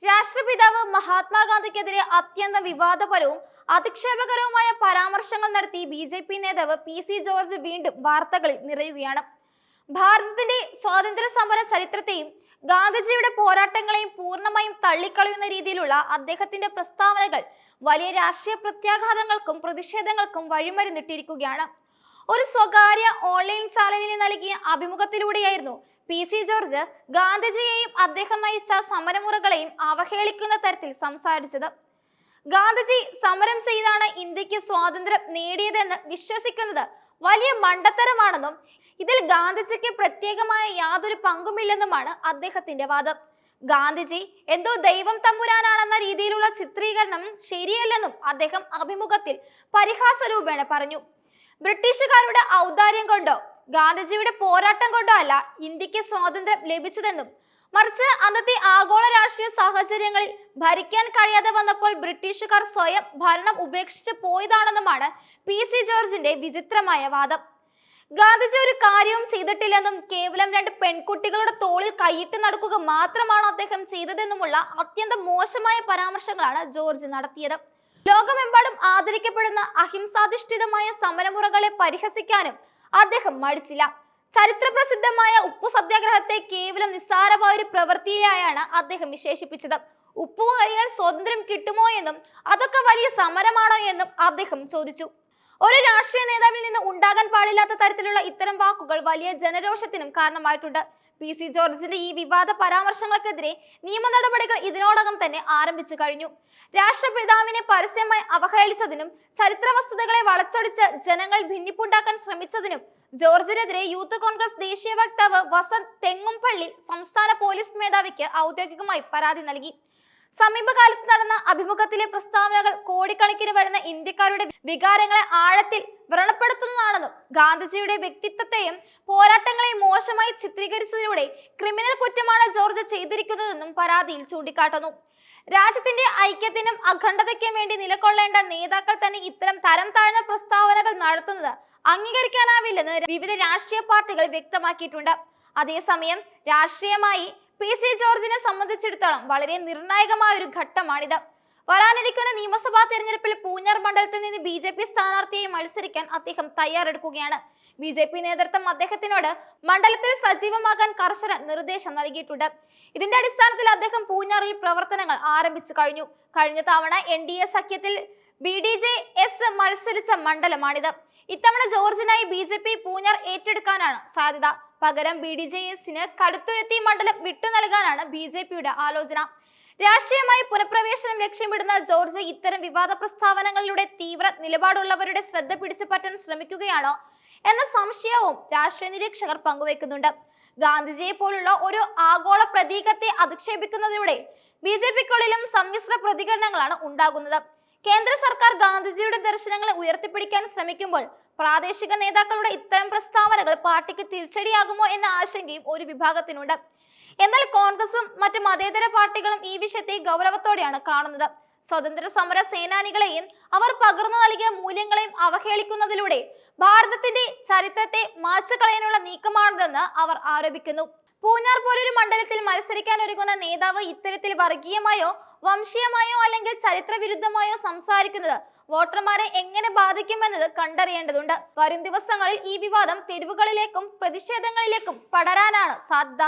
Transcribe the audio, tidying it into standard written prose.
രാഷ്ട്രപിതാവ് മഹാത്മാഗാന്ധിക്കെതിരെ അത്യന്തം വിവാദപരവും അധിക്ഷേപകരവുമായ പരാമർശങ്ങൾ നടത്തി ബി.ജെ.പി. നേതാവ് പി.സി. ജോർജ് വീണ്ടും വാർത്തകളിൽ നിറയുകയാണ്. ഭാരതത്തിന്റെ സ്വാതന്ത്ര്യ സമര ചരിത്രത്തെയും ഗാന്ധിജിയുടെ പോരാട്ടങ്ങളെയും പൂർണ്ണമായും തള്ളിക്കളയുന്ന രീതിയിലുള്ള അദ്ദേഹത്തിന്റെ പ്രസ്താവനകൾ വലിയ രാഷ്ട്രീയ പ്രത്യാഘാതങ്ങൾക്കും പ്രതിഷേധങ്ങൾക്കും വഴിമരുന്നിട്ടിരിക്കുകയാണ്. ഒരു സ്വകാര്യ ഓൺലൈൻ ചാനലിന് നൽകിയ അഭിമുഖത്തിലൂടെയായിരുന്നു പി.സി. ജോർജ് ഗാന്ധിജിയെയും അദ്ദേഹം നയിച്ച സമരമുറകളെയും അവഹേളിക്കുന്ന തരത്തിൽ സംസാരിച്ചത്. ഗാന്ധിജി സമരം ചെയ്താണ് ഇന്ത്യക്ക് സ്വാതന്ത്ര്യം നേടിയതെന്ന് വിശ്വസിക്കുന്നത് വലിയ മണ്ടത്തരമാണെന്നും ഇതിൽ ഗാന്ധിജിക്ക് പ്രത്യേകമായ യാതൊരു പങ്കുമില്ലെന്നുമാണ് അദ്ദേഹത്തിന്റെ വാദം. ഗാന്ധിജി എന്തോ ദൈവം തമ്പുരാനാണെന്ന രീതിയിലുള്ള ചിത്രീകരണം ശരിയല്ലെന്നും അദ്ദേഹം അഭിമുഖത്തിൽ പരിഹാസ രൂപേണ പറഞ്ഞു. ബ്രിട്ടീഷുകാരുടെ ഔദാര്യം കൊണ്ടോ ഗാന്ധിജിയുടെ പോരാട്ടം കൊണ്ടോ അല്ല ഇന്ത്യക്ക് സ്വാതന്ത്ര്യം ലഭിച്ചതെന്നും മറിച്ച് അന്നത്തെ ആഗോള രാഷ്ട്രീയ സാഹചര്യങ്ങളിൽ ഭരിക്കാൻ കഴിയാതെ വന്നപ്പോൾ ബ്രിട്ടീഷുകാർ സ്വയം ഭരണം ഉപേക്ഷിച്ച് പോയതാണെന്നുമാണ് പി.സി. ജോർജിന്റെ വിചിത്രമായ വാദം. ഗാന്ധിജി ഒരു കാര്യവും ചെയ്തിട്ടില്ലെന്നും കേവലം 2 പെൺകുട്ടികളുടെ തോളിൽ കൈയിട്ട് നടക്കുക മാത്രമാണ് അദ്ദേഹം ചെയ്തതെന്നുമുള്ള അത്യന്തം മോശമായ പരാമർശങ്ങളാണ് ജോർജ് നടത്തിയത്. ലോകമെമ്പാടും ആദരിക്കപ്പെടുന്ന അഹിംസാധിഷ്ഠിതമായ സമരമുറകളെ പരിഹസിക്കാനും അദ്ദേഹം മടിച്ചില്ല. ചരിത്ര പ്രസിദ്ധമായ ഉപ്പു സത്യാഗ്രഹത്തെ കേവലം നിസ്സാരമായ ഒരു പ്രവൃത്തിയായാണ് അദ്ദേഹം വിശേഷിപ്പിച്ചത്. ഉപ്പു വാരിയാൽ സ്വാതന്ത്ര്യം കിട്ടുമോ എന്നും അതൊക്കെ വലിയ സമരമാണോ എന്നും അദ്ദേഹം ചോദിച്ചു. ഒരു രാഷ്ട്രീയ നേതാവിൽ നിന്ന് ഉണ്ടാകാൻ പാടില്ലാത്ത തരത്തിലുള്ള ഇത്തരം വാക്കുകൾ വലിയ ജനരോഷത്തിനും കാരണമായിട്ടുണ്ട്. പി.സി. ജോർജിന്റെ ഈ വിവാദ പരാമർശങ്ങൾക്കെതിരെ നിയമ നടപടികൾ ഇതിനോടകം തന്നെ ആരംഭിച്ചു കഴിഞ്ഞു. രാഷ്ട്രപിതാവിനെ പരസ്യമായി അവഹേളിച്ചതിനും ചരിത്ര വസ്തുതകളെ വളച്ചൊടിച്ച് ജനങ്ങൾ ഭിന്നിപ്പുണ്ടാക്കാൻ ശ്രമിച്ചതിനും ജോർജിനെതിരെ യൂത്ത് കോൺഗ്രസ് ദേശീയ വക്താവ് വസന്ത് തെങ്ങുംപള്ളി സംസ്ഥാന പോലീസ് മേധാവിക്ക് ഔദ്യോഗികമായി പരാതി നൽകി. സമീപകാലത്ത് നടന്ന അഭിമുഖത്തിലെ പ്രസ്താവനകൾ കോടിക്കണക്കിന് വരുന്ന ഇന്ത്യക്കാരുടെ വികാരങ്ങളെ ആഴത്തിൽ വ്രണപ്പെടുത്തുന്നതാണെന്നും ഗാന്ധിജിയുടെ വ്യക്തിത്വത്തെയും പോരാട്ടങ്ങളെയും മോശമായി ചിത്രീകരിച്ചതിലൂടെ ക്രിമിനൽ കുറ്റമാണ് ജോർജ് ചെയ്തിരിക്കുന്നതെന്നും പരാതിയിൽ ചൂണ്ടിക്കാട്ടുന്നു. രാജ്യത്തിന്റെ ഐക്യത്തിനും അഖണ്ഡതയ്ക്കും വേണ്ടി നിലകൊള്ളേണ്ട നേതാക്കൾ തന്നെ ഇത്തരം തരം താഴ്ന്ന പ്രസ്താവനകൾ നടത്തുന്നത് അംഗീകരിക്കാനാവില്ലെന്ന് വിവിധ രാഷ്ട്രീയ പാർട്ടികൾ വ്യക്തമാക്കിയിട്ടുണ്ട്. അതേസമയം രാഷ്ട്രീയമായി പി.സി. ജോർജിനെ സംബന്ധിച്ചിടത്തോളം വളരെ നിർണായകമായ ഒരു ഘട്ടമാണിത്. വരാനിരിക്കുന്ന നിയമസഭാ തെരഞ്ഞെടുപ്പിൽ പൂഞ്ഞാർ മണ്ഡലത്തിൽ നിന്ന് ബി.ജെ.പി. സ്ഥാനാർത്ഥിയായി മത്സരിക്കാൻ അദ്ദേഹം തയ്യാറെടുക്കുകയാണ്. ബി.ജെ.പി. നേതൃത്വം അദ്ദേഹത്തിനോട് മണ്ഡലത്തിൽ സജീവമാകാൻ കർശന നിർദ്ദേശം നൽകിയിട്ടുണ്ട്. ഇതിന്റെ അടിസ്ഥാനത്തിൽ അദ്ദേഹം പൂഞ്ഞാറിൽ പ്രവർത്തനങ്ങൾ ആരംഭിച്ചു കഴിഞ്ഞു. കഴിഞ്ഞ തവണ എൻ.ഡി.എ സഖ്യത്തിൽ ബി.ഡി.ജെ.എസ് മത്സരിച്ച മണ്ഡലമാണിത്. ഇത്തവണ ജോർജിനായി ബി.ജെ.പി. പൂഞ്ഞാർ ഏറ്റെടുക്കാനാണ് സാധ്യത. പകരം ബി.ഡി.ജെ.എസിന് കടുത്തുരുത്തി മണ്ഡലം വിട്ടു നൽകാനാണ് ബി.ജെ.പിയുടെ ആലോചന. രാഷ്ട്രീയമായി പുനഃപ്രവേശനം ലക്ഷ്യമിടുന്ന ജോർജ് ഇത്തരം വിവാദ പ്രസ്താവനകളിലൂടെ തീവ്ര നിലപാടുള്ളവരുടെ ശ്രദ്ധ പിടിച്ചു പറ്റാൻ ശ്രമിക്കുകയാണോ എന്ന സംശയവും രാഷ്ട്രീയ നിരീക്ഷകർ പങ്കുവെക്കുന്നുണ്ട്. ഗാന്ധിജിയെ പോലുള്ള ഒരു ആഗോള പ്രതീകത്തെ അധിക്ഷേപിക്കുന്നതിലൂടെ ബി.ജെ.പിക്കുള്ളിലും സമ്മിശ്ര പ്രതികരണങ്ങളാണ് ഉണ്ടാകുന്നത്. കേന്ദ്ര സർക്കാർ ഗാന്ധിജിയുടെ ദർശനങ്ങളെ ഉയർത്തിപ്പിടിക്കാൻ ശ്രമിക്കുമ്പോൾ പ്രാദേശിക നേതാക്കളുടെ ഇത്തരം പ്രസ്താവനകൾ പാർട്ടിക്ക് തിരിച്ചടിയാകുമോ എന്ന ആശങ്കയും ഒരു വിഭാഗത്തിനുണ്ട്. എന്നാൽ കോൺഗ്രസും മറ്റ് മതേതര പാർട്ടികളും ഈ വിഷയത്തെ ഗൗരവത്തോടെയാണ് കാണുന്നത്. സ്വതന്ത്ര സമര സേനാനികളെയും അവർ പകർന്നു നൽകിയ മൂല്യങ്ങളെയും അവഹേളിക്കുന്നതിലൂടെ ഭാരതത്തിന്റെ ചരിത്രത്തെ മായ്ച്ചുകളയാനുള്ള നീക്കമാണിതെന്ന് അവർ ആരോപിക്കുന്നു. പൂഞ്ഞാർ പോലൊരു മണ്ഡലത്തിൽ മത്സരിക്കാൻ ഒരുങ്ങുന്ന നേതാവ് ഇത്തരത്തിൽ വർഗീയമായോ വംശീയമായോ അല്ലെങ്കിൽ ചരിത്ര വിരുദ്ധമായോ സംസാരിക്കുന്നത് വോട്ടർമാരെ എങ്ങനെ ബാധിക്കുമെന്നത് കണ്ടറിയേണ്ടതുണ്ട്. വരും ദിവസങ്ങളിൽ ഈ വിവാദം തെരുവുകളിലേക്കും പ്രതിഷേധങ്ങളിലേക്കും പടരാനാണ് സാധ്യത.